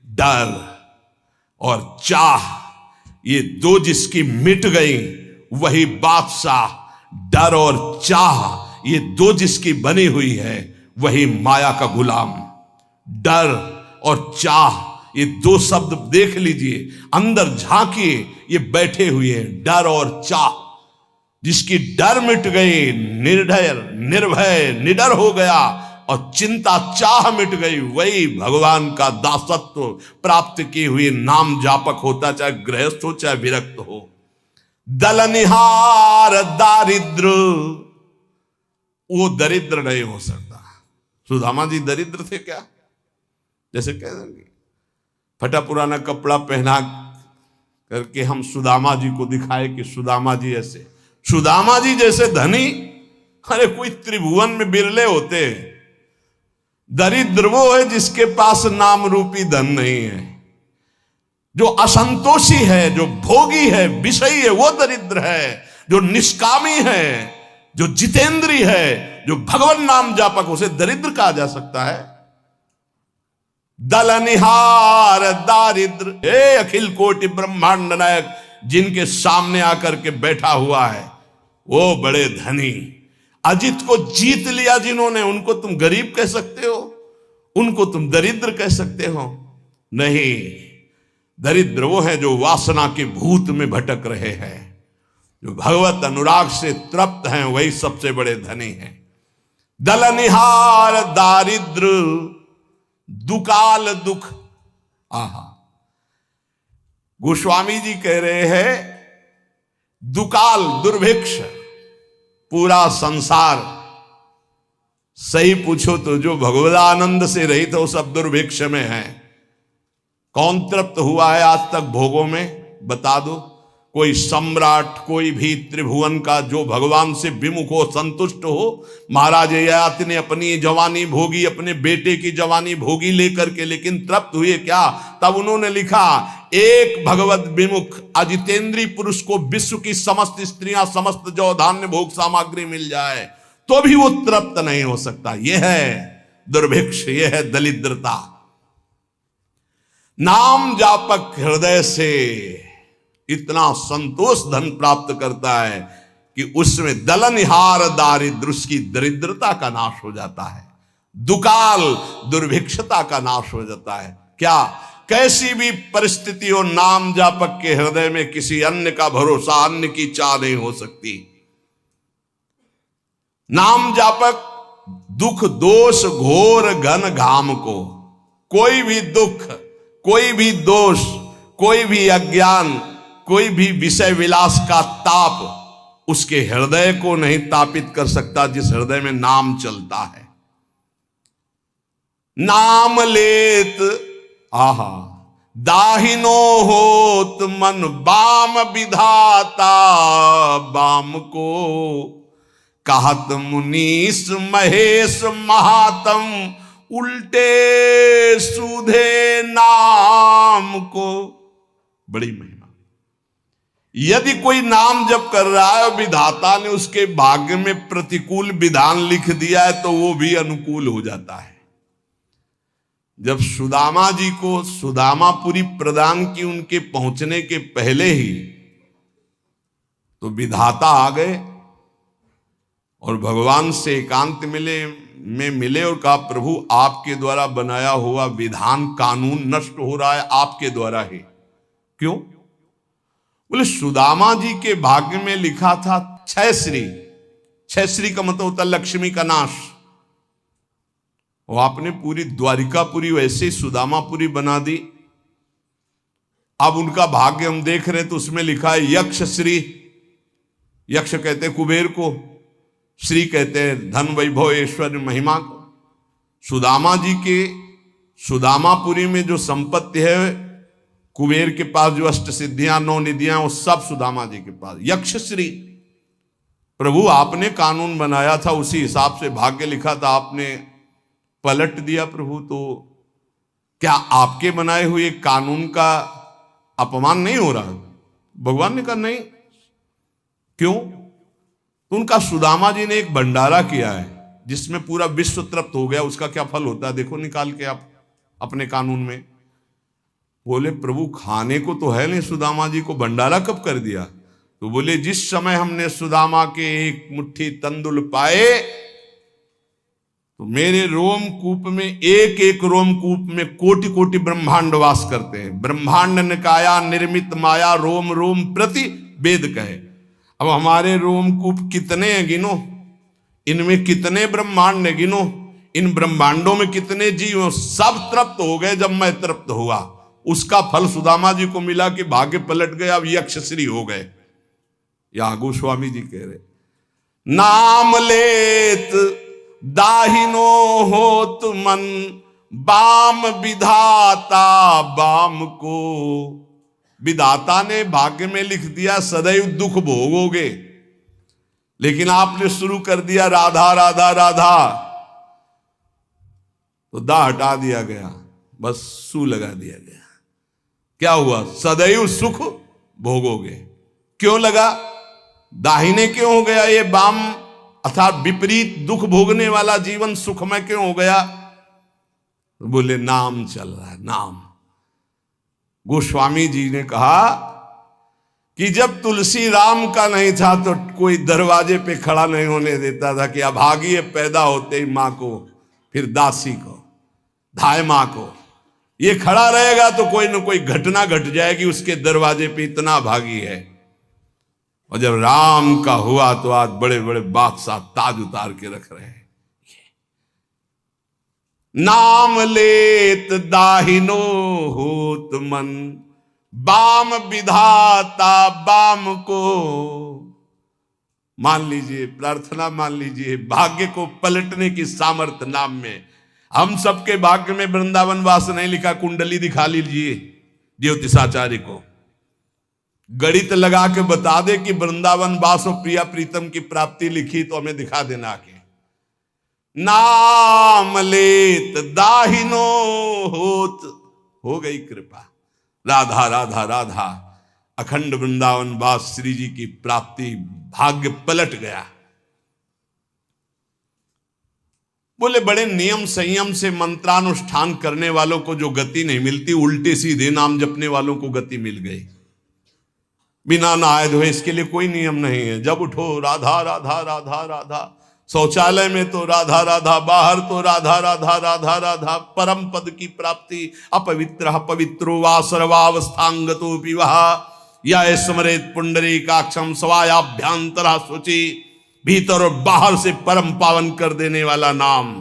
डर और चाह, ये दो जिसकी मिट गई वही बादशाह। डर और चाह ये दो जिसकी बनी हुई है वही माया का गुलाम। डर और चाह ये दो शब्द देख लीजिए, अंदर झांकिए, ये बैठे हुए हैं। डर और चाह, जिसकी डर मिट गई, निर्भय निर्भय निडर हो गया, और चिंता चाह मिट गई, वही भगवान का दासत्व प्राप्त की हुई नाम जापक होता, चाहे गृहस्थ हो चाहे विरक्त हो। दलनिहार दारिद्र, वो दरिद्र नहीं हो सकता। सुदामा जी दरिद्र थे क्या? जैसे कह देंगे फटा पुराना कपड़ा पहना करके हम सुदामा जी को दिखाए कि सुदामा जी ऐसे, सुदामा जी जैसे धनी अरे कोई त्रिभुवन में बिरले होते हैं। दरिद्र वो है जिसके पास नाम रूपी धन नहीं है, जो असंतोषी है, जो भोगी है, विषयी है, वो दरिद्र है। जो निष्कामी है, जो जितेंद्री है, जो भगवान नाम जापक, उसे दरिद्र कहा जा सकता है। दलनिहार दारिद्र, हे अखिल कोटि ब्रह्मांड नायक, जिनके सामने आकर के बैठा हुआ है वो बड़े धनी। अजित को जीत लिया जिन्होंने, उनको तुम गरीब कह सकते हो? उनको तुम दरिद्र कह सकते हो? नहीं, दरिद्र वो है जो वासना के भूत में भटक रहे हैं, जो भगवत अनुराग से तृप्त हैं, वही सबसे बड़े धनी हैं। दलनिहार दारिद्र दुकाल दुख। आहा, गोस्वामी जी कह रहे हैं दुकाल दुर्भिक्ष, पूरा संसार सही पूछो तो जो भगवदानंद से रहित हो सब दुर्भिक्ष में है। कौन तृप्त हुआ है आज तक भोगों में? बता दो। कोई सम्राट, कोई भी त्रिभुवन का जो भगवान से विमुख हो, संतुष्ट हो। महाराज ययाति ने अपनी जवानी भोगी, अपने बेटे की जवानी भोगी लेकर के, लेकिन तृप्त हुए क्या? तब उन्होंने लिखा, एक भगवत विमुख अजितेंद्री पुरुष को विश्व की समस्त स्त्रियां, समस्त जो धान्य भोग सामग्री मिल जाए तो भी वो तृप्त नहीं हो सकता। यह है दुर्भिक्ष, यह है दरिद्रता। नाम जापक हृदय से इतना संतोष धन प्राप्त करता है कि उसमें दलनिहार दारिद्र, उसकी दरिद्रता का नाश हो जाता है। दुकाल दुर्भिक्षता का नाश हो जाता है। क्या? कैसी भी परिस्थिति हो, नाम जापक के हृदय में किसी अन्य का भरोसा, अन्य की चाह नहीं हो सकती। नाम जापक दुख दोष घोर घन घाम को, कोई भी दुख, कोई भी दोष, कोई भी अज्ञान, कोई भी विषय विलास का ताप उसके हृदय को नहीं तापित कर सकता जिस हृदय में नाम चलता है। नाम लेत आहा दाहिनो होत मन बाम विधाता, बाम को कहत मुनीस महेश महात्म, उल्टे सूधे नाम को। बड़ी महिमा। यदि कोई नाम जप कर रहा है, विधाता ने उसके भाग्य में प्रतिकूल विधान लिख दिया है, तो वो भी अनुकूल हो जाता है। जब सुदामा जी को सुदामापुरी प्रदान की, उनके पहुंचने के पहले ही तो विधाता आ गए और भगवान से एकांत मिले और कहा, प्रभु आपके द्वारा बनाया हुआ विधान कानून नष्ट हो रहा है, आपके द्वारा ही। क्यों? बोले सुदामा जी के भाग्य में लिखा था छह श्री। छह श्री का मतलब होता लक्ष्मी का नाश। और आपने पूरी द्वारिकापुरी वैसे ही सुदामापुरी बना दी। अब उनका भाग्य हम देख रहे हैं तो उसमें लिखा है यक्ष श्री। यक्ष कहते हैं कुबेर को, श्री कहते हैं धन वैभव ऐश्वर्य महिमा को। सुदामा जी के सुदामापुरी में जो संपत्ति है, कुबेर के पास जो अष्ट सिद्धियां, 9 निधियां, वो सब सुदामा जी के पास। यक्ष श्री, प्रभु आपने कानून बनाया था, उसी हिसाब से भाग्य लिखा था, आपने पलट दिया प्रभु, तो क्या आपके बनाए हुए कानून का अपमान नहीं हो रहा? भगवान ने कहा नहीं। क्यों? तो उनका सुदामा जी ने एक भंडारा किया है जिसमें पूरा विश्व तृप्त हो गया। उसका क्या फल होता है देखो निकाल के आप अपने कानून में। बोले प्रभु खाने को तो है नहीं, सुदामा जी को भंडारा कब कर दिया? तो बोले जिस समय हमने सुदामा के एक मुट्ठी तंदुल पाए तो मेरे रोमकूप में, एक एक रोमकूप में कोटि कोटि ब्रह्मांड वास करते हैं। ब्रह्मांड निकाया निर्मित माया रोम रोम प्रति वेद कहे। अब हमारे रोमकूप कितने हैं गिनो, इनमें कितने ब्रह्मांड है गिनो, इन ब्रह्मांडों में कितने जीव, सब तृप्त हो गए। जब मैं तृप्त हुआ उसका फल सुदामा जी को मिला कि भाग्य पलट गए, अब यक्षश्री हो गए। यहां गोस्वामी जी कह रहे नाम लेत दाहिनो होत मन, बाम विधाता बाम को। विधाता ने भाग्य में लिख दिया सदैव दुख भोगोगे, लेकिन आपने शुरू कर दिया राधा राधा राधा, तो दा हटा दिया गया, बस सू लगा दिया गया। क्या हुआ? सदैव सुख भोगोगे। क्यों लगा? दाहिने क्यों हो गया ये बाम, अर्थात विपरीत दुख भोगने वाला जीवन सुखमय क्यों हो गया? बोले नाम चल रहा है, नाम। गोस्वामी जी ने कहा कि जब तुलसी राम का नहीं था तो कोई दरवाजे पे खड़ा नहीं होने देता था कि अभागी पैदा होते ही मां को, फिर दासी को, धाय मां को, ये खड़ा रहेगा तो कोई ना कोई घटना घट जाएगी उसके दरवाजे पे, इतना भागी है। और जब राम का हुआ तो आज बड़े बड़े बादशाह ताज उतार के रख रहे हैं। नाम लेत दाहिनो होत मन, बाम विधाता बाम को। मान लीजिए, प्रार्थना मान लीजिए, भाग्य को पलटने की सामर्थ्य नाम में। हम सबके भाग्य में वृंदावन वास नहीं लिखा, कुंडली दिखा लीजिए ज्योतिषाचार्य को, गणित लगा के बता दे कि वृंदावन वास और प्रिया प्रीतम की प्राप्ति लिखी तो हमें दिखा देना के। नाम लेत दाहिनो होत, हो गई कृपा, राधा राधा राधा, अखंड वृंदावन वास श्री जी की प्राप्ति, भाग्य पलट गया। बोले बड़े नियम संयम से मंत्रानुष्ठान करने वालों को जो गति नहीं मिलती, उल्टे सीधे नाम जपने वालों को गति मिल गई। बिना नहाए धोए इसके लिए कोई नियम नहीं है। जब उठो राधा राधा राधा राधा, शौचालय में तो राधा राधा, बाहर तो राधा राधा राधा राधा। परम पद की प्राप्ति, अपवित्र पवित्रो वा सर्वावस्थांगतो विवाह, या स्मरेत पुंडरीकाक्षम स्वायाभ्यांतरा शुचि। भीतर और बाहर से परम पावन कर देने वाला नाम।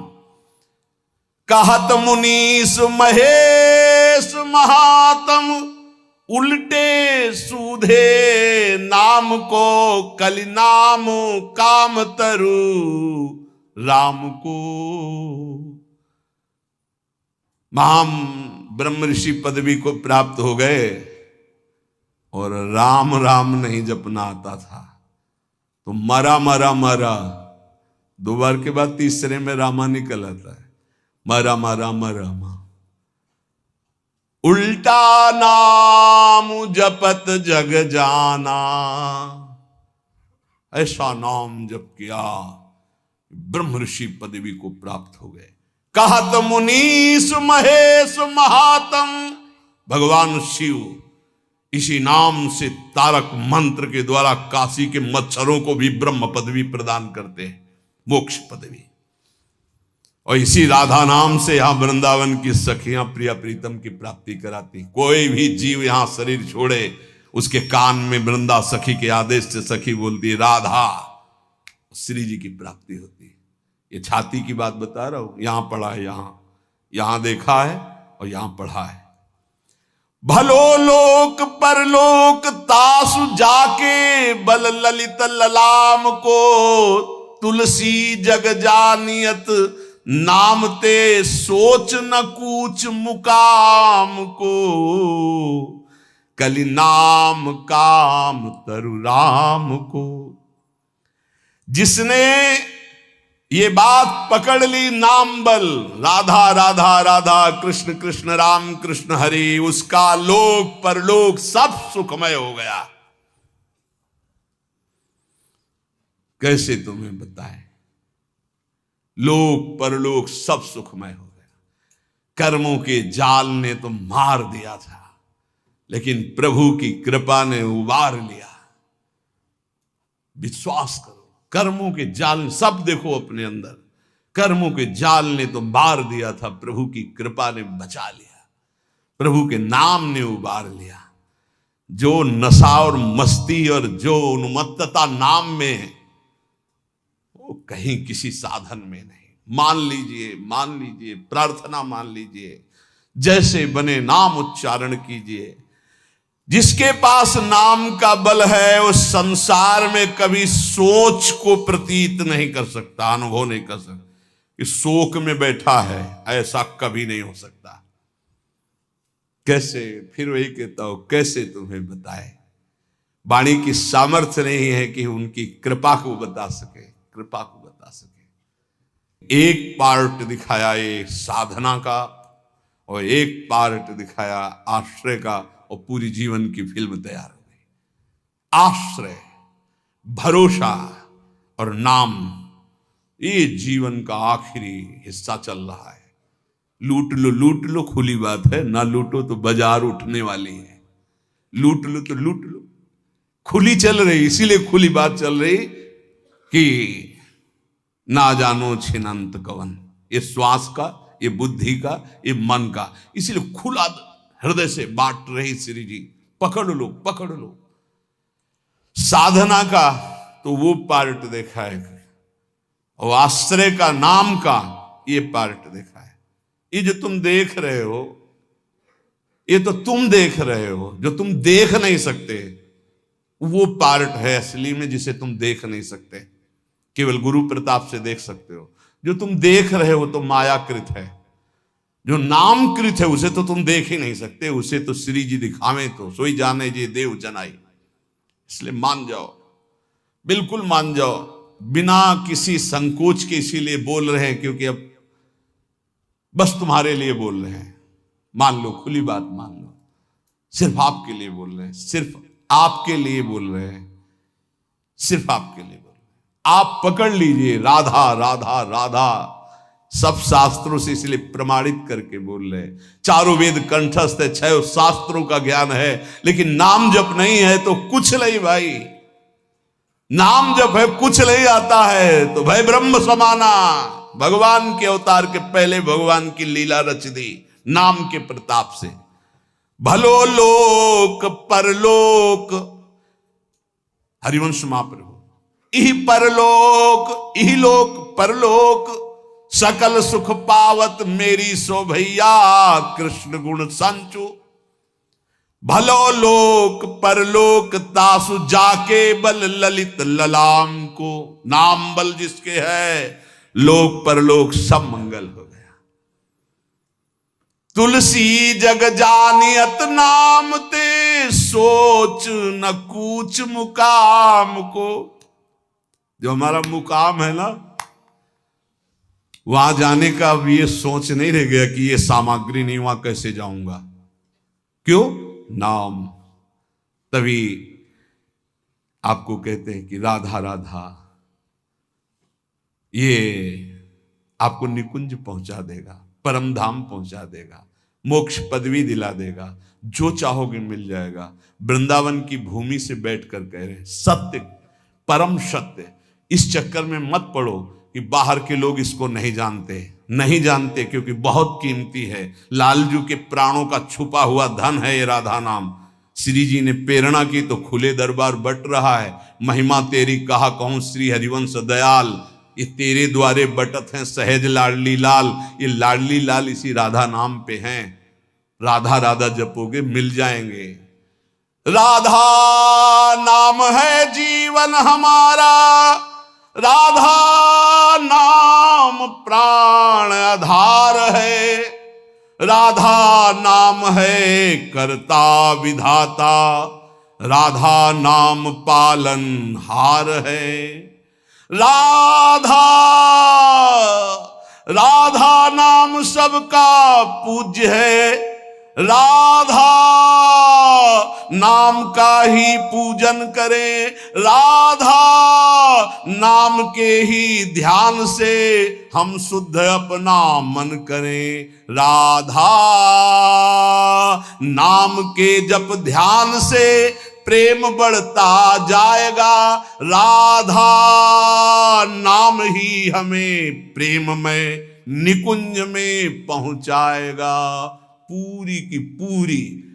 कहत मुनीस महेश महात्म, उल्टे सूधे नाम को, कलि नाम काम तरु राम को। महाम ब्रह्म ऋषि पदवी को प्राप्त हो गए और राम राम नहीं जपना आता था तो मरा मरा मरा, दो बार के बाद तीसरे में रामा निकल आता है, मरा मरा मरा मा। उल्टा नाम जपत जग जाना, ऐसा नाम जप किया ब्रह्म ऋषि पदवी को प्राप्त हो गए। कहत मुनीस महेश महात्म, भगवान शिव इसी नाम से तारक मंत्र के द्वारा काशी के मच्छरों को भी ब्रह्म पदवी प्रदान करते हैं, मोक्ष पदवी। और इसी राधा नाम से यहां वृंदावन की सखियां प्रिया प्रीतम की प्राप्ति कराती। कोई भी जीव यहां शरीर छोड़े, उसके कान में वृंदा सखी के आदेश से सखी बोलती है राधा, श्री जी की प्राप्ति होती है। ये छाती की बात बता रहा हूं, यहां पढ़ा है, यहां देखा है और यहां पढ़ा है। भलो लोक परलोक तासु जाके, बल ललित ललाम को। तुलसी जग जानियत नाम ते, सोच न कूच मुकाम को। कलि नाम काम तरु राम को। जिसने ये बात पकड़ ली, नाम बल, राधा राधा राधा, कृष्ण कृष्ण राम कृष्ण हरि, उसका लोक परलोक सब सुखमय हो गया। कैसे तुम्हें बताएं, लोक परलोक सब सुखमय हो गया। कर्मों के जाल ने तो मार दिया था, लेकिन प्रभु की कृपा ने उबार लिया। विश्वास करो, कर्मों के जाल, सब देखो अपने अंदर, कर्मों के जाल ने तो मार दिया था, प्रभु की कृपा ने बचा लिया, प्रभु के नाम ने उबार लिया। जो नशा और मस्ती और जो उन्मत्तता नाम में है, वो कहीं किसी साधन में नहीं। मान लीजिए, प्रार्थना मान लीजिए, जैसे बने नाम उच्चारण कीजिए। जिसके पास नाम का बल है वो संसार में कभी सोच को प्रतीत नहीं कर सकता, अनुभव नहीं कर सकता कि शोक में बैठा है, ऐसा कभी नहीं हो सकता। कैसे, फिर वही कहता हूं, कैसे तुम्हें बताए, वाणी की सामर्थ्य नहीं है कि उनकी कृपा को बता सके, कृपा को बता सके। एक पार्ट दिखाया ये साधना का और एक पार्ट दिखाया आश्रय का, और पूरी जीवन की फिल्म तैयार हो गई। आश्रय, भरोसा और नाम, ये जीवन का आखिरी हिस्सा चल रहा है। लूट लो खुली बात है, ना लूटो तो बाजार उठने वाली है। लूट लो तो लूट लो, खुली चल रही, इसीलिए खुली बात चल रही कि ना जानो छिनंत कवन, ये श्वास का, ये बुद्धि का, ये मन का, इसीलिए खुला हृदय से बांट रही श्री जी। पकड़ लो, पकड़ लो। साधना का तो वो पार्ट देखा है, और आश्रय का, नाम का, ये पार्ट देखा है। ये जो तुम देख रहे हो, ये तो तुम देख रहे हो, जो तुम देख नहीं सकते वो पार्ट है असली में, जिसे तुम देख नहीं सकते, केवल गुरु प्रताप से देख सकते हो। जो तुम देख रहे हो तो मायाकृत है, जो नामकृत है उसे तो तुम देख ही नहीं सकते, उसे तो श्री जी दिखावे तो सोई जाने जे देव जनाई। इसलिए मान जाओ, बिल्कुल मान जाओ, बिना किसी संकोच के, इसीलिए बोल रहे हैं क्योंकि अब बस तुम्हारे लिए बोल रहे हैं। मान लो, खुली बात मान लो, सिर्फ आपके लिए बोल रहे हैं, सिर्फ आपके लिए बोल रहे हैं, सिर्फ आपके लिए बोल रहे हैं। आप पकड़ लीजिए, राधा राधा राधा, सब शास्त्रों से इसलिए प्रमाणित करके बोल रहे हैं। चारों वेद कंठस्थ है, 6 शास्त्रों का ज्ञान है, लेकिन नाम जप नहीं है तो कुछ नहीं भाई। नाम जप है, कुछ नहीं आता है तो भाई ब्रह्म समाना। भगवान के अवतार के पहले भगवान की लीला रच दी नाम के प्रताप से। भलो लोक परलोक, हरिवंश महाप्रभु, इहि परलोक, इहि लोक परलोक, सकल सुख पावत मेरी सो भैया, कृष्ण गुण संचु। भलो लोक परलोक तासु जाके बल ललित ललाम को। नाम बल जिसके है, लोक परलोक सब मंगल हो गया। तुलसी जग जानियत नाम ते, सोच न कूच मुकाम को। जो हमारा मुकाम है ना, वहां जाने का अब ये सोच नहीं रह गया कि ये सामग्री नहीं, वहां कैसे जाऊंगा। क्यों? नाम। तभी आपको कहते हैं कि राधा राधा, ये आपको निकुंज पहुंचा देगा, परम धाम पहुंचा देगा, मोक्ष पदवी दिला देगा, जो चाहोगे मिल जाएगा। वृंदावन की भूमि से बैठकर कह रहे हैं, सत्य, परम सत्य। इस चक्कर में मत पड़ो कि बाहर के लोग इसको नहीं जानते, क्योंकि बहुत कीमती है। लालजू के प्राणों का छुपा हुआ धन है ये राधा नाम। श्री जी ने प्रेरणा की तो खुले दरबार बट रहा है। महिमा तेरी कहा कहूं श्री हरिवंश दयाल, ये तेरे द्वारे बटत हैं सहज लाडली लाल। ये लाडली लाल इसी राधा नाम पे हैं। राधा राधा जपोगे मिल जाएंगे। राधा नाम है जीवन हमारा, राधा नाम प्राण आधार है, राधा नाम है करता विधाता, राधा नाम पालन हार है। राधा राधा नाम सबका पूज्य है, राधा नाम का ही पूजन करें, राधा नाम के ही ध्यान से हम शुद्ध अपना मन करें। राधा नाम के जप ध्यान से प्रेम बढ़ता जाएगा। राधा नाम ही हमें प्रेम में निकुंज में पहुंचाएगा। पूरी की पूरी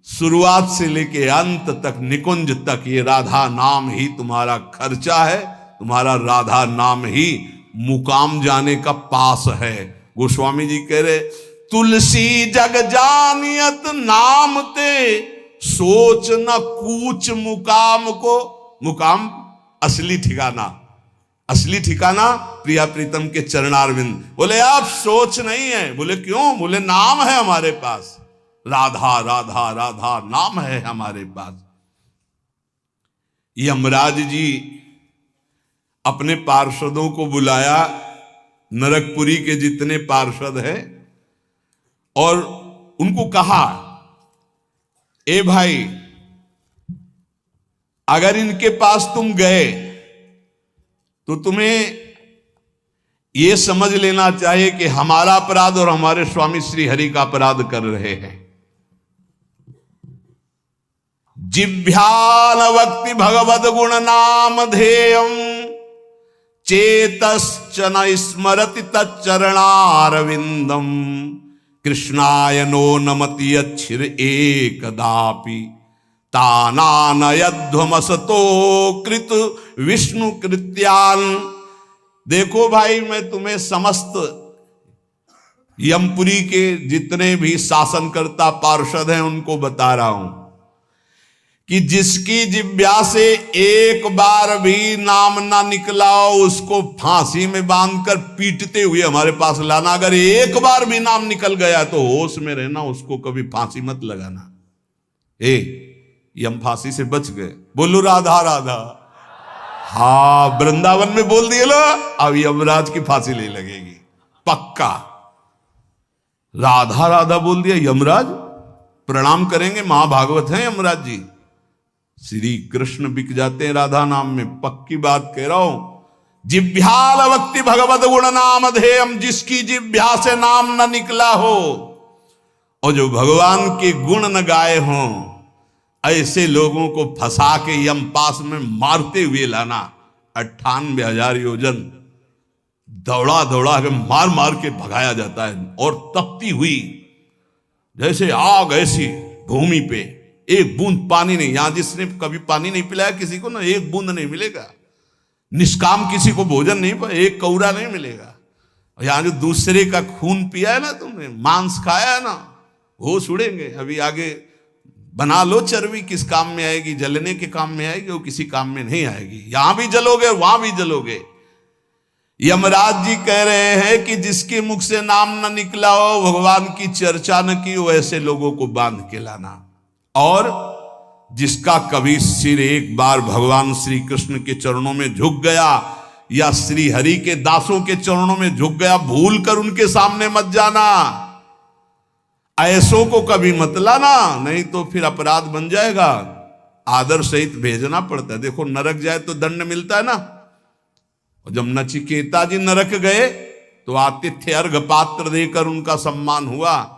शुरुआत से लेके अंत तक, निकुंज तक, ये राधा नाम ही तुम्हारा खर्चा है। तुम्हारा राधा नाम ही मुकाम जाने का पास है। गोस्वामी जी कह रहे, तुलसी जग जानियत नाम ते सोच न कूच मुकाम को। मुकाम असली ठिकाना, असली ठिकाना प्रिया प्रीतम के चरणारविंद। बोले आप सोच नहीं है। बोले क्यों? बोले नाम है हमारे पास, राधा राधा राधा नाम है हमारे पास। यमराज जी अपने पार्षदों को बुलाया, नरकपुरी के जितने पार्षद हैं, और उनको कहा, ए भाई, अगर इनके पास तुम गए तो तुम्हें यह समझ लेना चाहिए कि हमारा अपराध और हमारे स्वामी श्री हरि का अपराध कर रहे हैं। जिभ्यान वक्ति भगवद गुण नाम ध्येयम चेतश्च न स्मरति तच्चरणारविंदम कृष्णाय नो नमति अच्छिर एकदापि तानानयध्वमसतो कृत विष्णु कृत्यान। देखो भाई, मैं तुम्हें समस्त यमपुरी के जितने भी शासनकर्ता पार्षद हैं उनको बता रहा हूं कि जिसकी जिब्या से एक बार भी नाम ना निकला हो उसको फांसी में बांधकर पीटते हुए हमारे पास लाना। अगर एक बार भी नाम निकल गया तो होश में रहना, उसको कभी फांसी मत लगाना। यम फांसी से बच गए। बोलो राधा राधा। हाँ, वृंदावन में बोल दिए लो, अब यमराज की फांसी नहीं लगेगी पक्का। राधा राधा बोल दिया, यमराज प्रणाम करेंगे। महाभागवत है यमराज जी, श्री कृष्ण बिक जाते हैं राधा नाम में, पक्की बात कह रहा हूं। जिभ्याल भक्ति भगवत गुण नाम ध्येयम, जिसकी जिभ्या से नाम न निकला हो और जो भगवान के गुण न गाए हों, ऐसे लोगों को फंसा के यम पास में मारते हुए लाना। 98,000 योजन दौड़ा दौड़ा के मार मार के भगाया जाता है, और तपती हुई जैसे आग ऐसी भूमि पे एक बूंद पानी नहीं। यहां जिसने कभी पानी नहीं पिलाया किसी को ना, एक बूंद नहीं मिलेगा। निष्काम किसी को भोजन नहीं, पर एक कौरा नहीं मिलेगा। यहां जो दूसरे का खून पिया है ना, तुमने मांस खाया है ना, वो छुड़ेंगे। अभी आगे बना लो चर्बी, किस काम में आएगी? जलने के काम में आएगी, वो किसी काम में नहीं आएगी। यहां भी जलोगे, वहां भी जलोगे। यमराज जी कह रहे हैं कि जिसके मुख से नाम न निकला हो, भगवान की चर्चा न की हो, ऐसे लोगों को बांध के लाना। और जिसका कभी सिर एक बार भगवान श्री कृष्ण के चरणों में झुक गया या श्री हरि के दासों के चरणों में झुक गया, भूल कर उनके सामने मत जाना। ऐसों को कभी मत लाना, नहीं तो फिर अपराध बन जाएगा। आदर सहित भेजना पड़ता है। देखो, नरक जाए तो दंड मिलता है ना। और जब नचिकेता जी नरक गए तो आतिथ्य अर्घ पात्र देकर उनका सम्मान हुआ।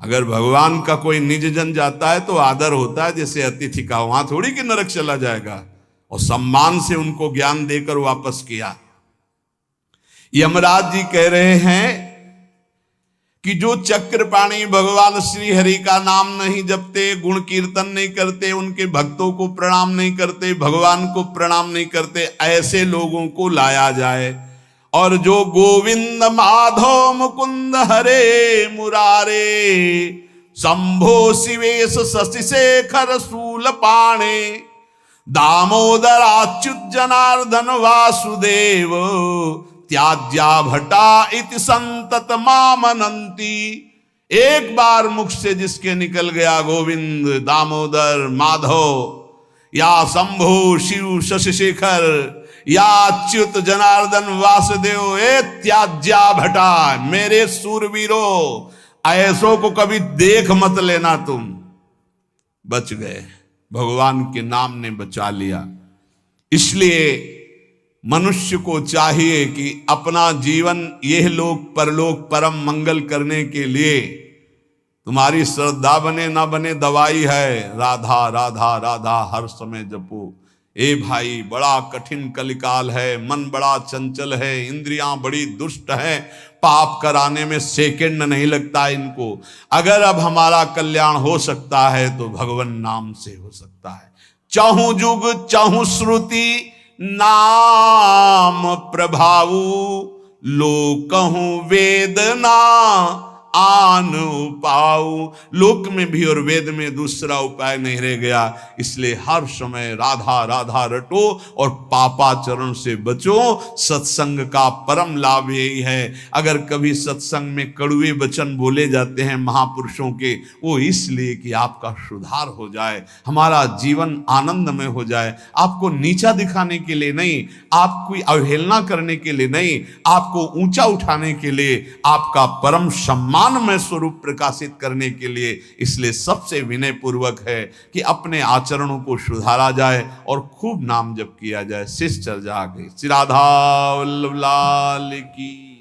अगर भगवान का कोई निज जन जाता है तो आदर होता है जैसे अतिथि का, वहां थोड़ी कि नरक चला जाएगा। और सम्मान से उनको ज्ञान देकर वापस किया। यमराज जी कह रहे हैं कि जो चक्रपाणी भगवान श्री हरि का नाम नहीं जपते, गुण कीर्तन नहीं करते, उनके भक्तों को प्रणाम नहीं करते, भगवान को प्रणाम नहीं करते, ऐसे लोगों को लाया जाए। और जो गोविंद माधव मुकुंद हरे मुरारे शंभो शिवेश शशि शेखर शूल पाणे दामोदर अच्युत जनार्दन वासुदेव त्याज्या भटा इति संतत मामनंती। एक बार मुख से जिसके निकल गया गोविंद, दामोदर, माधव या शंभु शिव शशि शेखर या अच्युत जनार्दन वासुदेव, ए त्याज्या भटा, मेरे सूरवीरों, ऐसों को कभी देख मत लेना। तुम बच गए, भगवान के नाम ने बचा लिया। इसलिए मनुष्य को चाहिए कि अपना जीवन यह लोक परलोक परम मंगल करने के लिए तुम्हारी श्रद्धा बने ना बने दवाई है, राधा राधा राधा हर समय जपो। ए भाई, बड़ा कठिन कलिकाल है, मन बड़ा चंचल है, इंद्रियां बड़ी दुष्ट हैं, पाप कराने में सेकंड नहीं लगता इनको। अगर अब हमारा कल्याण हो सकता है तो भगवान नाम से हो सकता है। चाहूं जुग चाहूं श्रुति नाम प्रभाऊ, लोक कहूं वेदना आन उपाऊ। लोक में भी और वेद में दूसरा उपाय नहीं रह गया, इसलिए हर समय राधा राधा रटो और पापाचरण से बचो। सत्संग का परम लाभ यही है। अगर कभी सत्संग में कड़वे वचन बोले जाते हैं महापुरुषों के, वो इसलिए कि आपका सुधार हो जाए, हमारा जीवन आनंदमय हो जाए। आपको नीचा दिखाने के लिए नहीं, आपकी अवहेलना करने के लिए नहीं, आपको ऊंचा उठाने के लिए, आपका परम सम्मान में स्वरूप प्रकाशित करने के लिए। इसलिए सबसे विनय पूर्वक है कि अपने आचरणों को सुधारा जाए और खूब नाम जप किया जाए। शिष्ट चर्चा आ गई। श्री राधा वल्लभ लाल की।